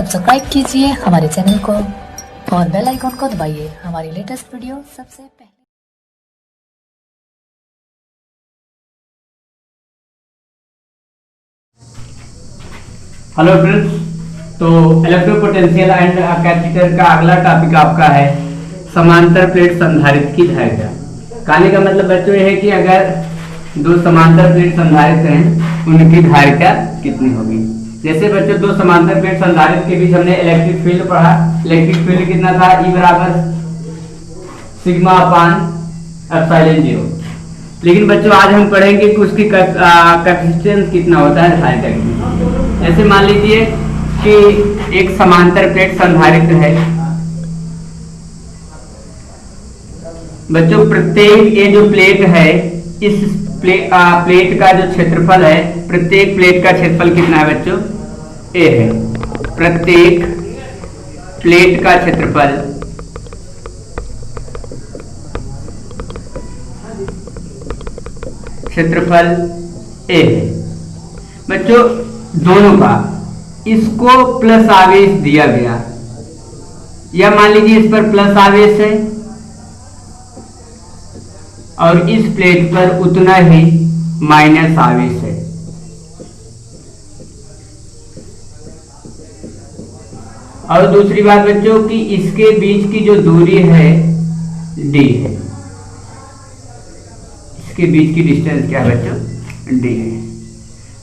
Subscribe कीजिए हमारे channel को और बेल आइकन को दबाइए हमारी लेटेस्ट वीडियो सबसे पहले। हेलो फ्रेंड्स, तो इलेक्ट्रोपोटेंशियल एंड कैपेसिटर का अगला टॉपिक आपका है समांतर प्लेट संधारित्र की धारिता। कहने का मतलब बच्चों ये है कि अगर दो समांतर प्लेट संधारित्र हैं उनकी धारिता कितनी होगी। जैसे बच्चों दो समांतर प्लेट संधारित्र के बीच हमने इलेक्ट्रिक फील्ड पढ़ा। इलेक्ट्रिक फील्ड कितना था, E बराबर सिग्मा अपान एप्सिलॉन 0। लेकिन बच्चों आज हम पढ़ेंगे कि उसकी कैपेसिटेंस कितना होता है, धारिता कितनी। जैसे मान लीजिए कि एक समांतर प्लेट संधारित्र है बच्चों, प्रत्येक ये जो प्लेट है इस प्लेट का जो क्षेत्रफल है, प्रत्येक प्लेट का क्षेत्रफल कितना है बच्चों, ए है। प्रत्येक प्लेट का क्षेत्रफल ए है बच्चों, दोनों का। इसको प्लस आवेश दिया गया या मान लीजिए इस पर प्लस आवेश है और इस प्लेट पर उतना ही माइनस आवेश है। और दूसरी बात बच्चों कि इसके बीच की जो दूरी है d है, इसके बीच की डिस्टेंस क्या है बच्चों, d है।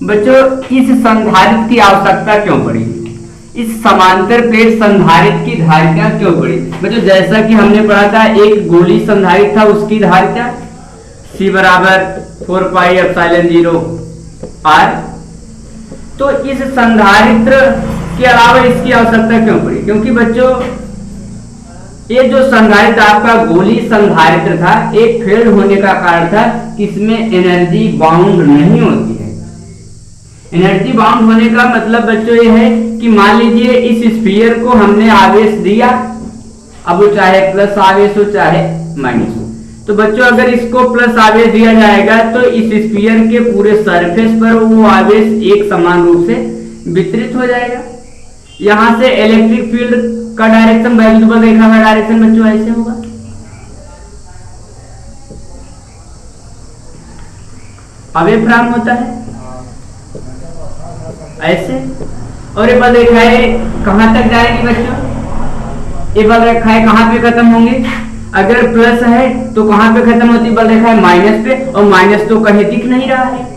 बच्चों इस संधारित्र की आवश्यकता क्यों पड़ी, इस समांतर प्लेट संधारित्र की धारिता क्यों पड़ी बच्चों। जैसा कि हमने पढ़ा था एक गोली संधारित्र था, उसकी धारिता C बराबर 4 पाई एप्सिलॉन 0 R। तो इस संधारित्र के अलावा इसकी आवश्यकता क्यों पड़ी, क्योंकि बच्चों ये जो संधारित्र आपका गोली संधारित्र था, एक फेल्ड होने का कारण था कि इसमें एनर्जी बाउंड नहीं होती है। एनर्जी बाउंड होने का मतलब बच्चों ये है कि मान लीजिए इस स्फीयर को हमने आवेश दिया, अब वो चाहे प्लस आवेश हो चाहे माइनस हो। तो बच्चों अगर इसको प्लस आवेश दिया जाएगा तो इस स्फीयर के पूरे सरफेस पर वो आवेश एक समान रूप से वितरित हो जाएगा। यहां से इलेक्ट्रिक फील्ड का डायरेक्शन वैल्यूएबल रेखा का डायरेक्शन बच्चों ऐसे होगा। अवेफ्राम होता है ऐसे, और ये बल रेखाएं कहां तक जाएगी बच्चों, ये बल रेखाएं कहां पे खत्म होंगी, अगर प्लस है तो कहां पे खत्म होती है बल रेखाएं, माइनस पे। और माइनस तो कहीं दिख नहीं रहा है,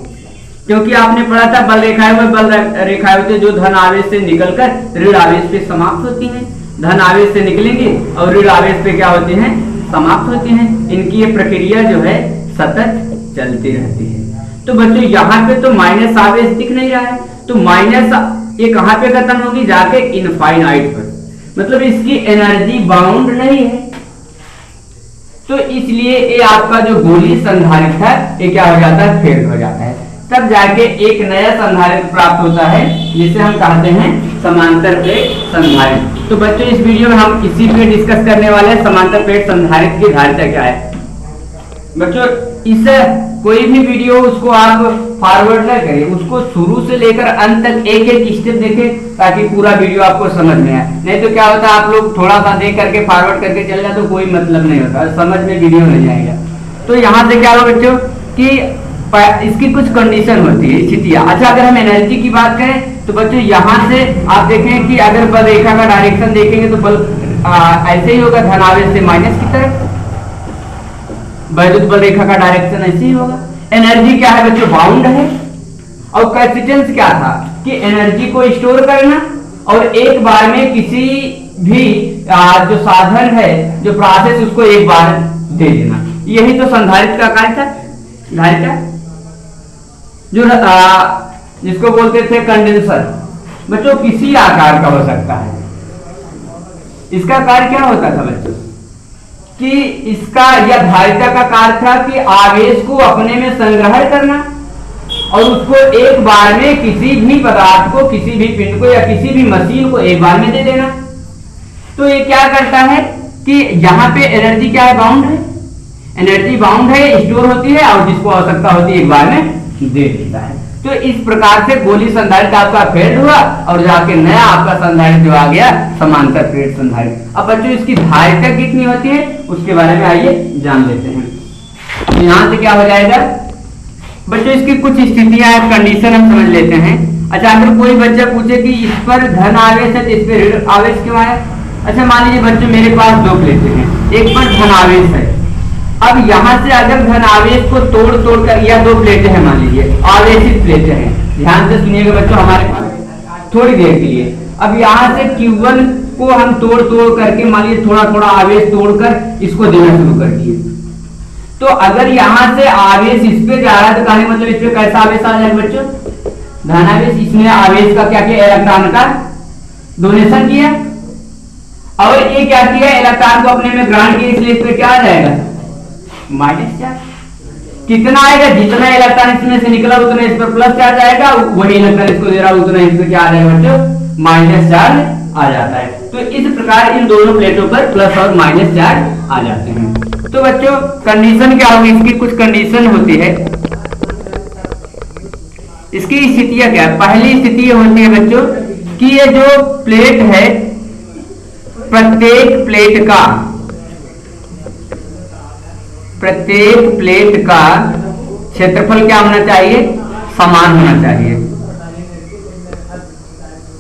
क्योंकि आपने पढ़ा था बल रेखाएं वो बल रेखाएं होती है जो धन आवेश से निकलकर ऋण आवेश पे समाप्त होती हैं। धन आवेश से निकलेंगी और ऋण आवेश पे क्या होती हैं, समाप्त होती हैं। इनकी ये प्रक्रिया जो है सतत चलती रहती है। तो बच्चों यहाँ पे तो माइनस आवेश दिख नहीं रहा है, तो माइनस ये कहां पे खत्म होगी, जाके इनफाइनाइट पर, मतलब इसकी एनर्जी बाउंड नहीं है। तो इसलिए ये आपका जो गोली संधारित्र है ये क्या हो जाता है, फेल हो जाता है। तब जाके एक नया संधारित्र प्राप्त होता है जिसे हम कहते हैं समांतर प्लेट संधारित्र। तो बच्चों इस वीडियो में हम इसी पे डिस्कस करने वाले हैं समांतर प्लेट संधारित्र की धारिता क्या है। बच्चों इसे कोई भी वीडियो उसको आप फॉरवर्ड ना करें, उसको शुरू से लेकर अंत तक एक एक स्टेप देखें ताकि पूरा वीडियो आपको समझ में आए। नहीं तो क्या होता है, आप लोग थोड़ा सा देख करके फॉरवर्ड करके चल जाए तो कोई मतलब नहीं होता, समझ में वीडियो नहीं जाएगा। तो यहाँ से क्या होगा बच्चों कि इसकी कुछ कंडीशन होती है, स्थितियां। अच्छा अगर हम एनर्जी की बात करें तो बच्चों यहाँ से आप देखें कि अगर बल रेखा का डायरेक्शन देखेंगे तो बल ऐसे ही होगा, धन आवेश से माइनस की तरफ। वैद्युत बल रेखा का डायरेक्शन ऐसे ही होगा। एनर्जी क्या है बच्चों, बाउंड है। और कैपेसिटेंस क्या था कि एनर्जी को स्टोर करना और एक बार में किसी भी जो साधन है, जो प्रोसेस, उसको एक बार दे देना। यही तो संधारित्र का कार्य था। धारिता जो जिसको बोलते थे कंडेंसर, बच्चों किसी आकार का हो सकता है। इसका कार्य क्या होता था बच्चों कि इसका या धारिता का कार्य था कि आवेश को अपने में संग्रह करना और उसको एक बार में किसी भी पदार्थ को, किसी भी पिंड को या किसी भी मशीन को एक बार में दे देना। तो ये क्या करता है कि यहाँ पे एनर्जी क्या है, बाउंड है। एनर्जी बाउंड है, स्टोर होती है और जिसको आवश्यकता होती है एक बार में दे देता है। तो इस प्रकार से गोली संधारित्र आपका फेल्ड हुआ और जाके नया आपका संधारित्र जो आ गया समांतर प्लेट संधारित्र। अब बच्चों इसकी धारिता कितनी होती है उसके बारे में आइए जान लेते हैं। तो यहां से क्या हो जाएगा बच्चों, इसकी कुछ स्थितियां कंडीशन हम समझ लेते हैं। अच्छा, अगर कोई बच्चा पूछे कि इस पर धन आवेश है तो इस पर ऋण आवेश क्यों आया। अच्छा, मान लीजिए बच्चों मेरे पास दो प्लेटें हैं, एक पर धन आवेश है। अब यहां से अगर धन आवेश को तोड़ कर, या दो प्लेटें हैं मान लीजिए आवेशित प्लेटें हैं, ध्यान से सुनिएगा बच्चों हमारे पास थोड़ी देर के लिए। अब यहाँ से Q1 को हम तोड़ करके मान लीजिए थोड़ा आवेश तोड़कर इसको देना शुरू कर दिए। तो अगर यहाँ से आवेश इस पे जा रहा है तो कहने मतलब इस पे कैसा आवेश आ जाएगा बच्चों, धनावेश। इसमें आवेश का क्या किया, इलेक्ट्रॉन का डोनेशन किया और ये क्या किया, इलेक्ट्रॉन को अपने में ग्रहण किया, इसलिए इस पे क्या आ जाएगा माइनस चार्ज। कितना आएगा, जितना इलेक्ट्रॉन इसमें से निकला उतना इस पर प्लस चार्ज आएगा, वही इलेक्ट्रॉन इसको दे रहा उतना इस पे क्या आ जाएगा बच्चों माइनस चार्ज आ जाता है। तो इस प्रकार इन दोनों प्लेटों पर प्लस और माइनस चार्ज आ जाते हैं। तो बच्चों कंडीशन क्या होगी, इसकी कुछ कंडीशन होती है। इसकी स्थितियां क्या है, पहली स्थिति ये होती है बच्चों कि ये जो प्लेट है प्रत्येक प्लेट का क्षेत्रफल क्या होना चाहिए, समान होना चाहिए।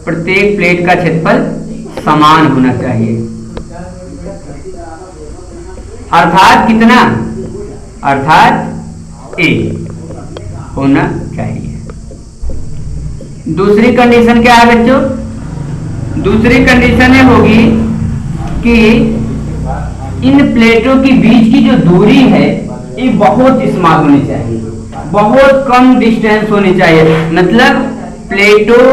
प्रत्येक प्लेट का क्षेत्रफल समान होना चाहिए, अर्थात कितना, अर्थात A होना चाहिए। दूसरी कंडीशन क्या है बच्चों, दूसरी कंडीशन ये होगी कि इन प्लेटों के बीच की जो दूरी है ये बहुत स्मॉल होनी चाहिए, बहुत कम डिस्टेंस होनी चाहिए। मतलब प्लेटों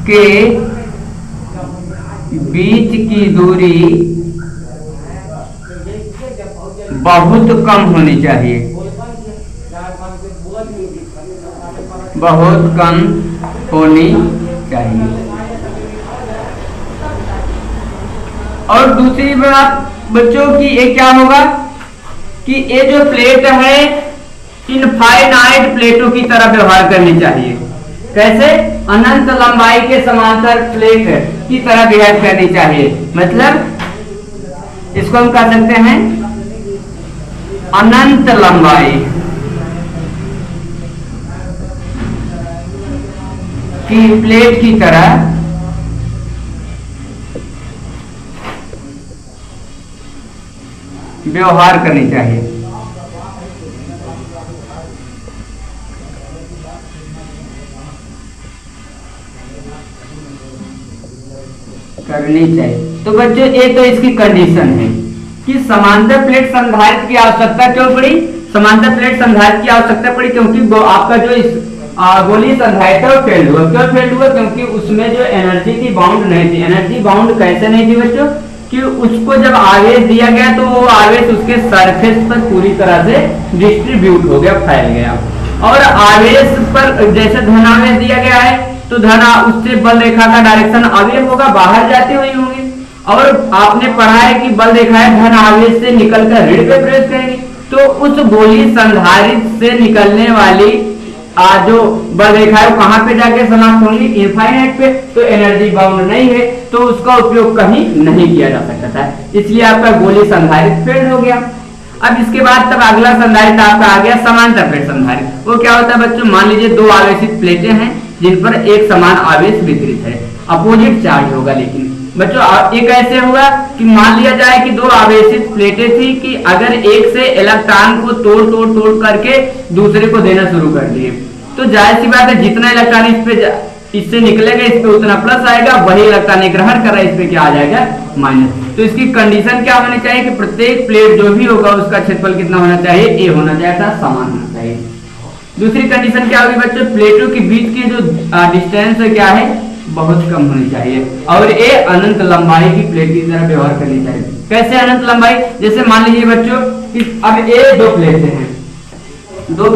के बीच की दूरी बहुत कम होनी चाहिए, बहुत कम होनी चाहिए। और दूसरी बात बच्चों की ये क्या होगा कि ये जो प्लेट है इनफाइनाइट प्लेटों की तरह व्यवहार करनी चाहिए। कैसे, अनंत लंबाई के समांतर प्लेट की तरह बिहेव करनी चाहिए। मतलब इसको हम कह सकते हैं अनंत लंबाई की प्लेट की तरह व्यवहार करनी चाहिए। करनी चाहिए। तो बच्चों ये तो इसकी कंडीशन है कि समांतर प्लेट संधारित्र की आवश्यकता क्यों पड़ी, समांतर प्लेट संधारित्र की आवश्यकता पड़ी क्योंकि आपका जो इस गोली संधारित्र फेल हुआ। क्यों फेल हुआ, क्योंकि उसमें जो एनर्जी थी बाउंड नहीं थी। एनर्जी बाउंड कैसे नहीं थी बच्चों, कि उसको जब आवेश दिया गया तो वो आवेश उसके सरफेस पर पूरी तरह से डिस्ट्रीब्यूट हो गया, फैल गया। और आवेश पर जैसे धनावेश दिया गया है तो धना उससे बल रेखा का डायरेक्शन अवयव होगा, बाहर जाती हुई होंगी। और आपने पढ़ा है कि बल रेखा है धन आवेश से निकलकर ऋण पे प्रवेश करेगी। तो उस गोली संधारित्र से निकलने वाली जो बल रेखा है कहां पे जाके समाप्त होंगी, इनफाइनाइट पे। तो एनर्जी बाउंड नहीं है तो उसका उपयोग कहीं नहीं किया जा सकता था, इसलिए आपका गोली संधारित्र फेल हो गया। अब इसके बाद तब अगला संधारित्र आपका आ गया समांतर प्लेट संधारित्र। वो क्या होता है बच्चों, मान लीजिए दो आवेशित प्लेटें हैं जिन पर एक समान आवेश वितरित है, अपोजिट चार्ज होगा। लेकिन बच्चों ये कैसे होगा कि मान लिया जाए कि दो आवेशित प्लेटें थी कि अगर एक से इलेक्ट्रॉन को तोड़ करके दूसरे को देना शुरू कर दिए तो जाहिर सी बात है जितना इलेक्ट्रॉन इससे निकलेगा इस पे उतना प्लस आएगा, वही इलेक्ट्रॉन ग्रहण कर रहा है इस पे क्या आ जाएगा माइनस। तो इसकी कंडीशन क्या होनी चाहिए कि प्रत्येक प्लेट जो भी होगा उसका क्षेत्रफल कितना होना चाहिए, ए होना चाहिए, समान होना चाहिए। दूसरी कंडीशन क्या होगी बच्चों, प्लेटों के बीच की जो डिस्टेंस है क्या है, बहुत कम होनी चाहिए। और ये अनंत लंबाई की प्लेट की तरह व्यवहार करनी चाहिए। कैसे अनंत लंबाई, जैसे मान लीजिए बच्चों अब ये दो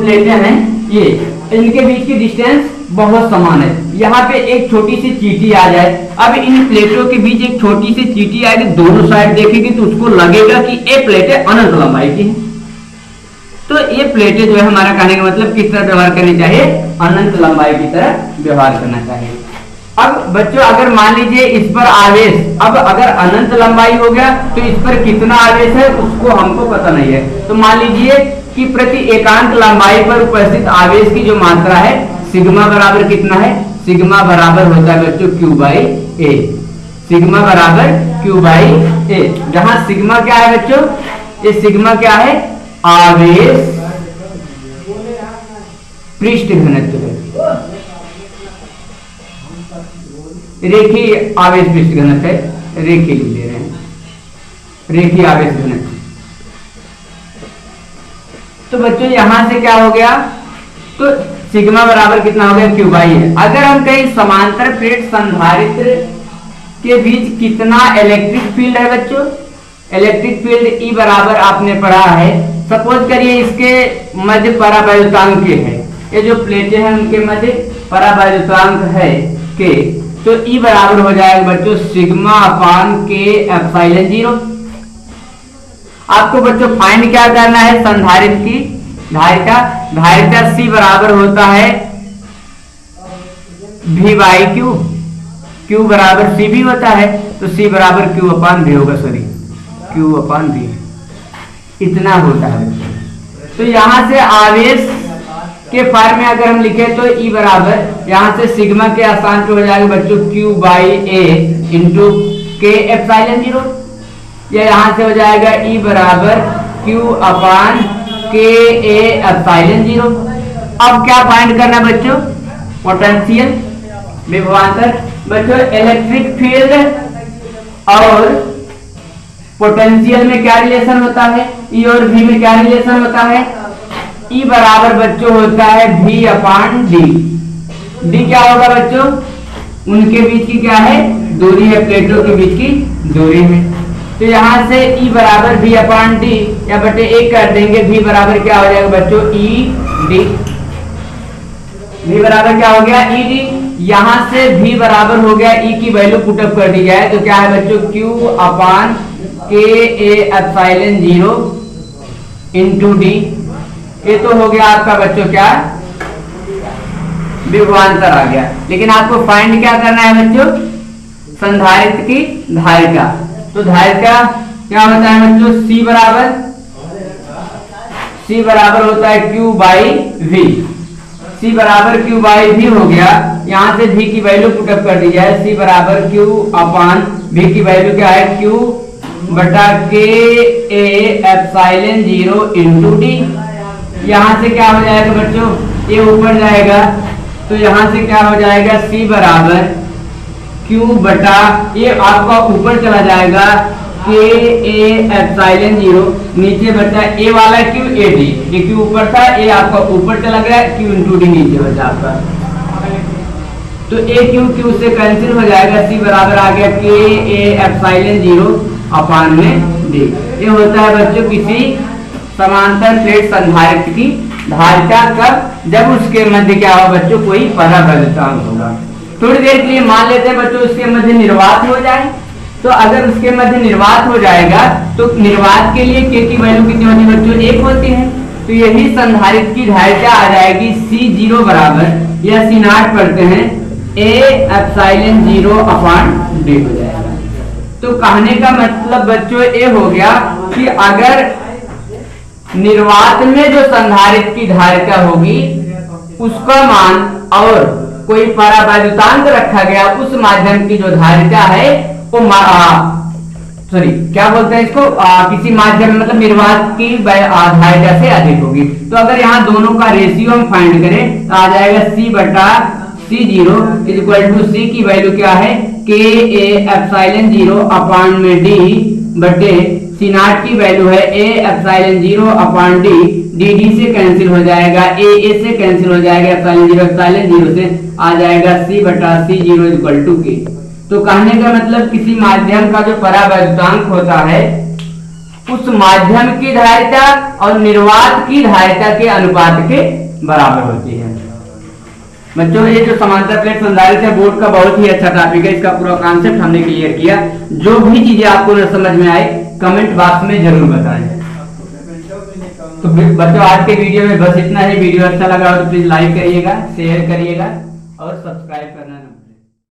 प्लेटें हैं, ये इनके बीच की डिस्टेंस बहुत समान है। यहाँ पे एक छोटी सी चींटी आ जाए, अब इन प्लेटों के बीच एक छोटी सी चींटी आएगी, दोनों साइड देखेगी तो उसको लगेगा कि ये प्लेटें अनंत लंबाई की हैं। तो ये प्लेटें जो है हमारा कहने का मतलब किस तरह व्यवहार करनी चाहिए, अनंत लंबाई की तरह व्यवहार करना चाहिए। अब बच्चों अगर मान लीजिए इस पर आवेश, अब अगर अनंत लंबाई हो गया तो इस पर कितना आवेश है उसको हमको पता नहीं है। तो मान लीजिए कि प्रति एकांक लंबाई पर उपस्थित आवेश की जो मात्रा है सिग्मा बराबर कितना है, सिग्मा बराबर होता है बच्चों Q बाई ए, सिग्मा बराबर Q बाई ए, जहां सिग्मा क्या है बच्चों, ये सिग्मा क्या है, आवेश पृष्ठ घनत्व है, रेखीय आवेश पृष्ठ घनत्व है, रेखीय ले रहे हैं, रेखीय आवेश घनत्व। तो बच्चों यहां से क्या हो गया, तो सिग्मा बराबर कितना हो गया Q बाई है। अगर हम कहीं समांतर प्लेट संधारित्र के बीच कितना इलेक्ट्रिक फील्ड है बच्चों, इलेक्ट्रिक फील्ड E बराबर आपने पढ़ा है, सपोज करिए इसके मध्य परावैद्युतांक के है, ये जो प्लेटें हैं उनके मध्य परावैद्युतांक है के, तो E बराबर हो जाएगा बच्चों सिग्मा अपान के एप्सिलॉन 0। आपको बच्चों फाइंड क्या करना है, संधारित्र की धारिता, धारिता C बराबर होता है V बाई Q, Q बराबर C भी होता है, तो C बराबर Q अपान V होगा, सॉरी Q अपान V, इतना होता है। तो यहां से आवेश के फॉर्म में अगर हम लिखे तो E बराबर यहां से सिग्मा के स्थान पे हो जाएगा बच्चों Q बाई ए इंटू के एप्सिलॉन 0, या यहां से हो जाएगा E बराबर Q अपान के ए एप्सिलॉन 0। अब क्या फाइंड करना बच्चों, पोटेंशियल विभवांतर। बच्चों इलेक्ट्रिक फील्ड और पोटेंशियल में क्या रिलेशन होता है, E और V में क्या रिलेशन होता है, E बराबर बच्चों होता है V अपान डी, डी क्या होगा बच्चों, उनके बीच की क्या है दूरी है, प्लेटों के बीच की दूरी है। तो यहां से E बराबर V अपान डी या बटे 1 कर देंगे, V बराबर क्या हो जाएगा बच्चों E डी, V बराबर क्या हो गया E डी। यहां से V बराबर हो गया E की वैल्यू पुटअप कर दी जाए तो क्या है बच्चों Q अपान के ए एप्सिलॉन 0 इंटू डी, ये तो हो गया आपका बच्चों क्या विभवांतर आ गया। लेकिन आपको फाइंड क्या करना है बच्चों, संधारित्र की धारिता। तो धारिता क्या होता है बच्चों, C बराबर होता है Q बाई V, C बराबर Q बाई V हो गया। यहां से V की वैल्यू पुटअप कर दी जाए, C बराबर Q अपान V की वैल्यू क्या है Q बटा के ए एप्सिलॉन 0 इंटू डी। यहां से क्या हो जाएगा बच्चों, ये ऊपर जाएगा तो यहां से क्या हो जाएगा C बराबर Q बटा, ये आपका ऊपर चला जाएगा के ए एप्सिलॉन 0, नीचे बचा ए वाला Q ए डी, ये Q ऊपर था, ए आपका ऊपर चला गया, Q इंटू डी नीचे बचा आपका, तो ए Q से कैंसिल हो जाएगा, C बराबर आ गया के ए एप्सिलॉन 0 अपान में डी। ये होता है बच्चों किसी समांतर प्लेट संधारित्र की धारिता कब, जब उसके मध्य क्या हो बच्चों कोई परावैद्युतांक होगा। थोड़ी देर के लिए मान लेते हैं बच्चों उसके मध्य निर्वात हो जाए, तो अगर उसके मध्य निर्वात हो जाएगा तो निर्वात के लिए के की वैल्यू कितनी होती है बच्चों 1 होती है, तो यही संधारित्र की धारिता आ जाएगी C0 बराबर या C0 पढ़ते हैं ए एप्सिलॉन 0 अपान डी हो जाएगा। तो कहने का मतलब बच्चों ये हो गया कि अगर निर्वात में जो संधारित्र की धारिता होगी उसका मान और कोई परावैद्युतांक रखा गया, उस माध्यम की जो धारिता है वो सॉरी क्या बोलते हैं इसको, किसी माध्यम मतलब निर्वात की धारिता से अधिक होगी। तो अगर यहाँ दोनों का रेशियो हम फाइंड करें तो आ जाएगा C बटा C0 is equal to C की वैल्यू क्या है के ए एप्सिलॉन 0 अपान में डी बटे C0 की वैल्यू है A epsilon 0 upon D, D से कैंसिल हो जाएगा, ए से कैंसिल हो जाएगा, एप्सिलॉन 0 से आ जाएगा C बटा C0 इक्वल टू के। तो कहने का मतलब किसी माध्यम का जो परावैद्युतांक होता है उस माध्यम की धारिता और निर्वात की धारिता के अनुपात के बराबर होती है। बच्चों ये जो समांतर प्लेट संधारित्र है बोर्ड का बहुत ही अच्छा टॉपिक है, इसका पूरा कॉन्सेप्ट हमने क्लियर किया। जो भी चीजें आपको न समझ में आए कमेंट बॉक्स में जरूर बताएं। तो बच्चों आज के वीडियो में बस इतना ही। वीडियो अच्छा लगा हो तो प्लीज लाइक करिएगा, शेयर करिएगा और सब्सक्राइब करना ना।